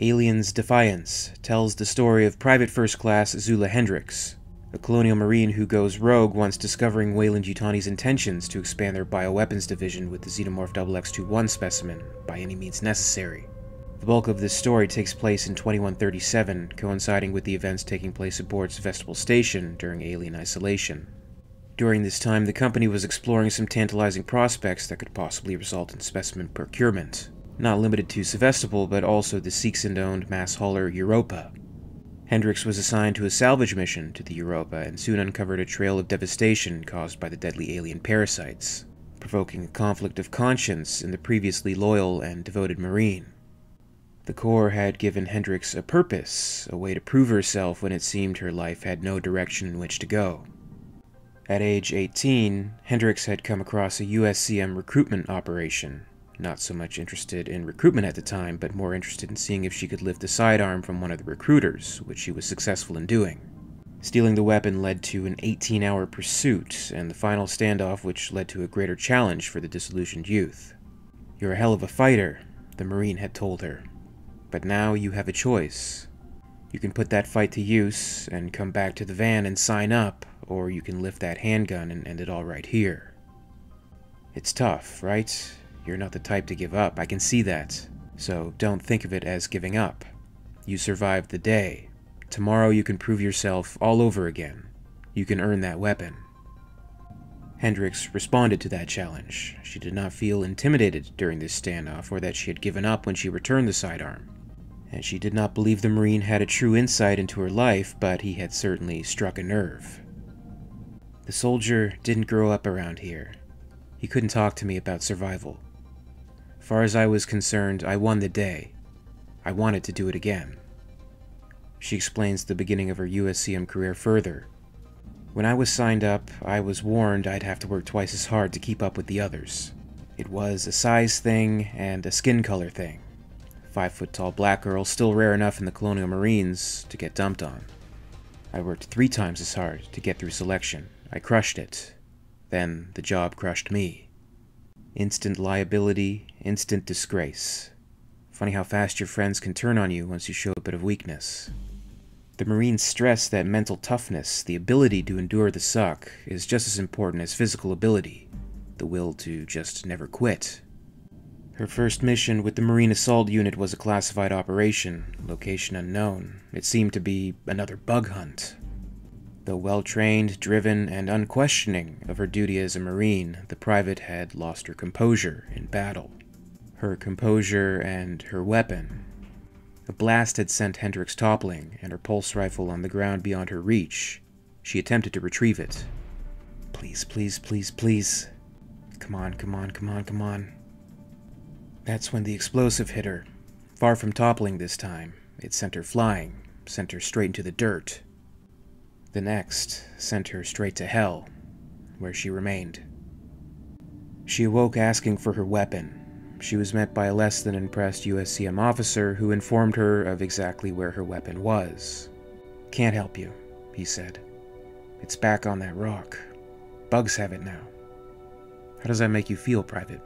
Alien's Defiance tells the story of Private First Class Zula Hendricks, a colonial marine who goes rogue once discovering YUTANI's intentions to expand their bioweapons division with the xenomorph XX-21 specimen by any means necessary. The bulk of this story takes place in 2137, coinciding with the events taking place aboard Sevastopol Station during Alien isolation. During this time, the company was exploring some tantalizing prospects that could possibly result in specimen procurement, not limited to Sevastopol, but also the Seegson-owned mass hauler Europa. Hendricks was assigned to a salvage mission to the Europa and soon uncovered a trail of devastation caused by the deadly alien parasites, provoking a conflict of conscience in the previously loyal and devoted Marine. The Corps had given Hendricks a purpose, a way to prove herself when it seemed her life had no direction in which to go. At age 18, Hendricks had come across a USCM recruitment operation. Not so much interested in recruitment at the time, but more interested in seeing if she could lift the sidearm from one of the recruiters, which she was successful in doing. Stealing the weapon led to an 18-hour pursuit, and the final standoff which led to a greater challenge for the disillusioned youth. "You're a hell of a fighter," the Marine had told her. "But now you have a choice. You can put that fight to use, and come back to the van and sign up, or you can lift that handgun and end it all right here. It's tough, right? You're not the type to give up, I can see that. So don't think of it as giving up. You survived the day. Tomorrow you can prove yourself all over again. You can earn that weapon." Hendricks responded to that challenge. She did not feel intimidated during this standoff, or that she had given up when she returned the sidearm. And she did not believe the Marine had a true insight into her life, but he had certainly struck a nerve. "The soldier didn't grow up around here. He couldn't talk to me about survival. Far as I was concerned, I won the day. I wanted to do it again." She explains the beginning of her USCM career further. "When I was signed up, I was warned I'd have to work twice as hard to keep up with the others. It was a size thing and a skin color thing. 5-foot-tall black girl, still rare enough in the Colonial Marines to get dumped on. I worked 3 times as hard to get through selection. I crushed it. Then the job crushed me. Instant liability, instant disgrace. Funny how fast your friends can turn on you once you show a bit of weakness." The Marines stress that mental toughness, the ability to endure the suck, is just as important as physical ability, the will to just never quit. Her first mission with the Marine Assault Unit was a classified operation, location unknown. It seemed to be another bug hunt. Though well-trained, driven, and unquestioning of her duty as a Marine, the private had lost her composure in battle. Her composure and her weapon. A blast had sent Hendricks toppling, and her pulse rifle on the ground beyond her reach. She attempted to retrieve it. "Please, please, please, please. Come on, come on, come on, come on." That's when the explosive hit her. Far from toppling this time, it sent her flying, sent her straight into the dirt. The next sent her straight to hell, where she remained. She awoke asking for her weapon. She was met by a less than impressed USCM officer who informed her of exactly where her weapon was. "Can't help you," he said. "It's back on that rock. Bugs have it now." "How does that make you feel, Private?"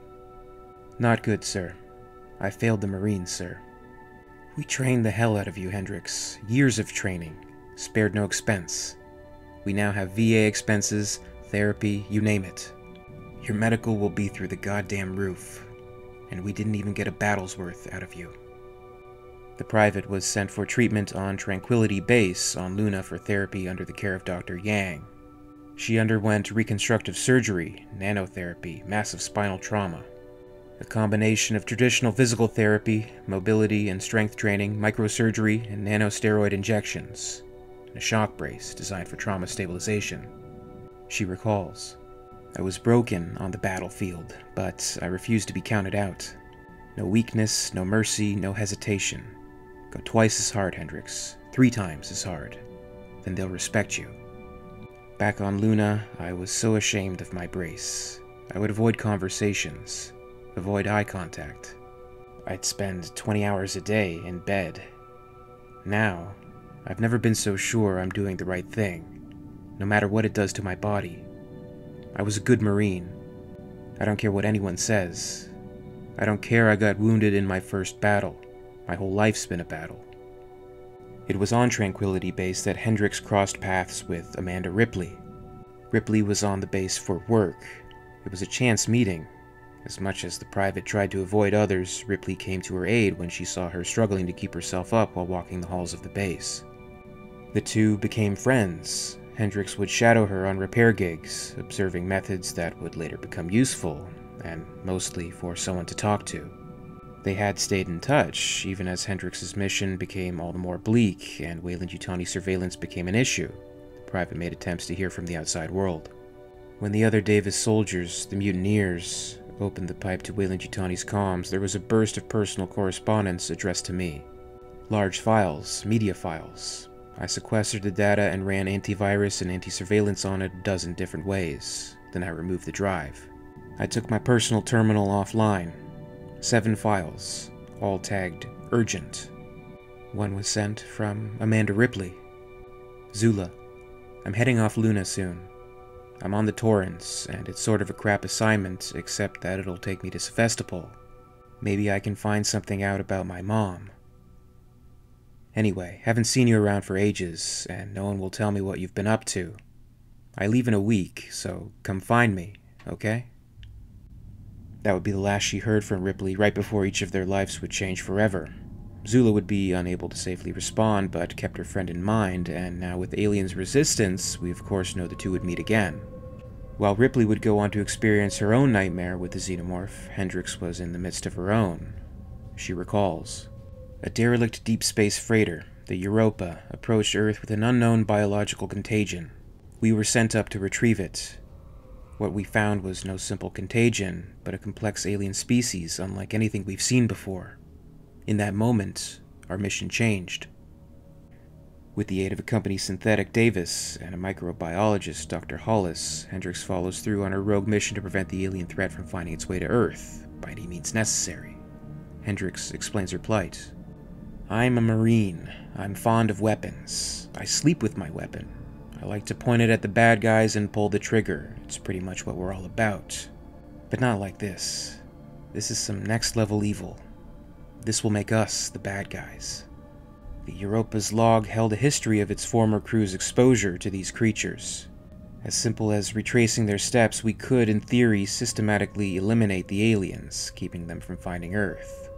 "Not good, sir. I failed the Marines, sir." "We trained the hell out of you, Hendricks. Years of training. Spared no expense. We now have VA expenses, therapy, you name it. Your medical will be through the goddamn roof. And we didn't even get a battle's worth out of you." The private was sent for treatment on Tranquility Base on Luna for therapy under the care of Dr. Yang. She underwent reconstructive surgery, nanotherapy, massive spinal trauma. A combination of traditional physical therapy, mobility and strength training, microsurgery, and nanosteroid injections. A shock brace designed for trauma stabilization. She recalls, "I was broken on the battlefield, but I refused to be counted out. No weakness, no mercy, no hesitation. Go twice as hard, Hendricks. 3 times as hard. Then they'll respect you." Back on Luna, I was so ashamed of my brace. I would avoid conversations, avoid eye contact. I'd spend 20 hours a day in bed. Now, I've never been so sure I'm doing the right thing, no matter what it does to my body. I was a good Marine. I don't care what anyone says. I don't care I got wounded in my first battle. My whole life's been a battle. It was on Tranquility Base that Hendricks crossed paths with Amanda Ripley. Ripley was on the base for work. It was a chance meeting. As much as the private tried to avoid others, Ripley came to her aid when she saw her struggling to keep herself up while walking the halls of the base. The two became friends. Hendricks would shadow her on repair gigs, observing methods that would later become useful, and mostly for someone to talk to. They had stayed in touch, even as Hendricks' mission became all the more bleak and Weyland-Yutani surveillance became an issue. The private made attempts to hear from the outside world. When the other Davis soldiers, the mutineers, opened the pipe to Weyland-Yutani's comms, there was a burst of personal correspondence addressed to me. Large files, media files. I sequestered the data and ran antivirus and anti-surveillance on it a dozen different ways. Then I removed the drive. I took my personal terminal offline. 7 files, all tagged urgent. One was sent from Amanda Ripley. Zula, I'm heading off Luna soon. I'm on the Torrens, and it's sort of a crap assignment, except that it'll take me to Sevastopol. Maybe I can find something out about my mom. Anyway, haven't seen you around for ages, and no one will tell me what you've been up to. I leave in a week, so come find me, okay? That would be the last she heard from Ripley right before each of their lives would change forever. Zula would be unable to safely respond, but kept her friend in mind, and now with Alien's resistance, we of course know the two would meet again. While Ripley would go on to experience her own nightmare with the xenomorph, Hendricks was in the midst of her own. She recalls. A derelict deep space freighter, the Europa, approached Earth with an unknown biological contagion. We were sent up to retrieve it. What we found was no simple contagion, but a complex alien species unlike anything we've seen before. In that moment, our mission changed. With the aid of a company synthetic Davis and a microbiologist, Dr. Hollis, Hendricks follows through on her rogue mission to prevent the alien threat from finding its way to Earth, by any means necessary. Hendricks explains her plight. I'm a Marine. I'm fond of weapons. I sleep with my weapon. I like to point it at the bad guys and pull the trigger. It's pretty much what we're all about. But not like this. This is some next-level evil. This will make us the bad guys. The Europa's log held a history of its former crew's exposure to these creatures. As simple as retracing their steps, we could, in theory, systematically eliminate the aliens, keeping them from finding Earth.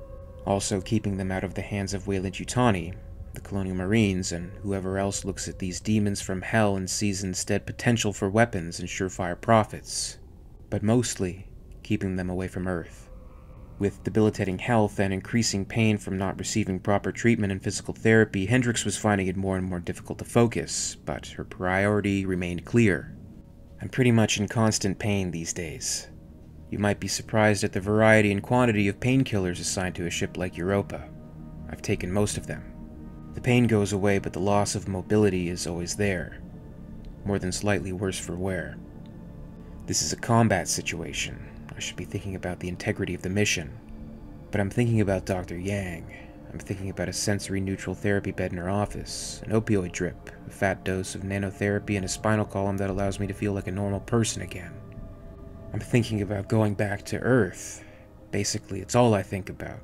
Also keeping them out of the hands of Weyland-Yutani, the Colonial Marines, and whoever else looks at these demons from hell and sees instead potential for weapons and surefire profits. But mostly, keeping them away from Earth. With debilitating health and increasing pain from not receiving proper treatment and physical therapy, Hendricks was finding it more and more difficult to focus, but her priority remained clear. I'm pretty much in constant pain these days. You might be surprised at the variety and quantity of painkillers assigned to a ship like Europa. I've taken most of them. The pain goes away, but the loss of mobility is always there. More than slightly worse for wear. This is a combat situation. I should be thinking about the integrity of the mission. But I'm thinking about Dr. Yang. I'm thinking about a sensory-neutral therapy bed in her office, an opioid drip, a fat dose of nanotherapy, and a spinal column that allows me to feel like a normal person again. I'm thinking about going back to Earth. Basically, it's all I think about.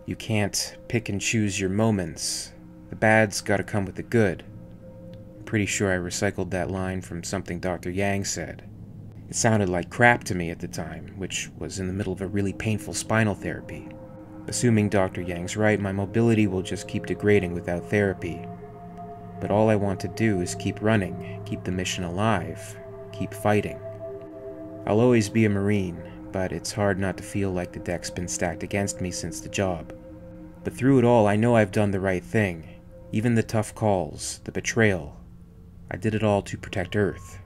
You can't pick and choose your moments. The bad's gotta come with the good. I'm pretty sure I recycled that line from something Dr. Yang said. It sounded like crap to me at the time, which was in the middle of a really painful spinal therapy. Assuming Dr. Yang's right, my mobility will just keep degrading without therapy. But all I want to do is keep running, keep the mission alive, keep fighting. I'll always be a Marine, but it's hard not to feel like the deck's been stacked against me since the job. But through it all, I know I've done the right thing. Even the tough calls, the betrayal. I did it all to protect Earth.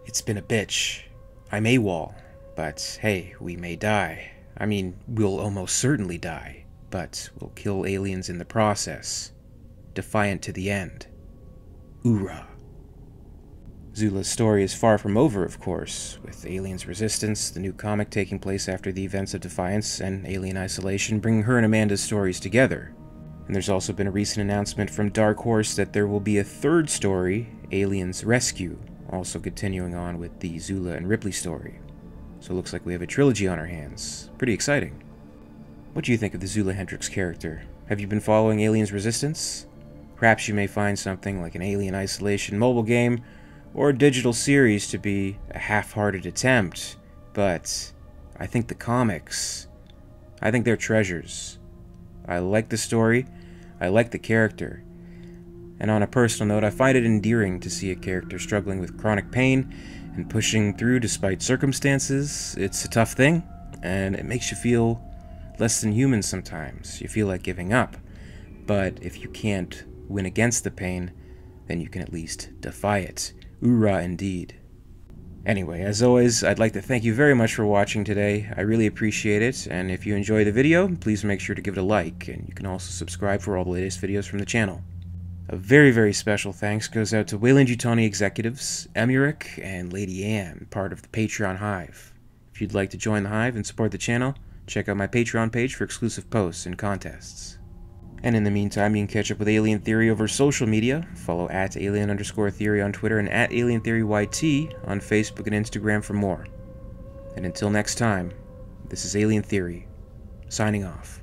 It's been a bitch. I'm AWOL, but hey, we may die. I mean, we'll almost certainly die, but we'll kill aliens in the process. Defiant to the end. Oorah. Zula's story is far from over, of course, with Aliens Resistance, the new comic taking place after the events of Defiance, and Alien Isolation bringing her and Amanda's stories together. And there's also been a recent announcement from Dark Horse that there will be a third story, Aliens Rescue, also continuing on with the Zula and Ripley story. So it looks like we have a trilogy on our hands. Pretty exciting. What do you think of the Zula Hendricks character? Have you been following Aliens Resistance? Perhaps you may find something like an Alien Isolation mobile game or a digital series to be a half-hearted attempt, but I think the comics, I think they're treasures. I like the story, I like the character, and on a personal note, I find it endearing to see a character struggling with chronic pain and pushing through despite circumstances. It's a tough thing, and it makes you feel less than human sometimes. You feel like giving up, but if you can't win against the pain, then you can at least defy it. Oorah indeed. Anyway, as always, I'd like to thank you very much for watching today. I really appreciate it, and if you enjoy the video, please make sure to give it a like, and you can also subscribe for all the latest videos from the channel. A very, very special thanks goes out to WEYLAND YUTANI executives, EmYarUk, and Lady Anne, part of the Patreon Hive. If you'd like to join the Hive and support the channel, check out my Patreon page for exclusive posts and contests. And in the meantime, you can catch up with Alien Theory over social media. Follow @alien_theory on Twitter and @alientheoryyt on Facebook and Instagram for more. And until next time, this is Alien Theory, signing off.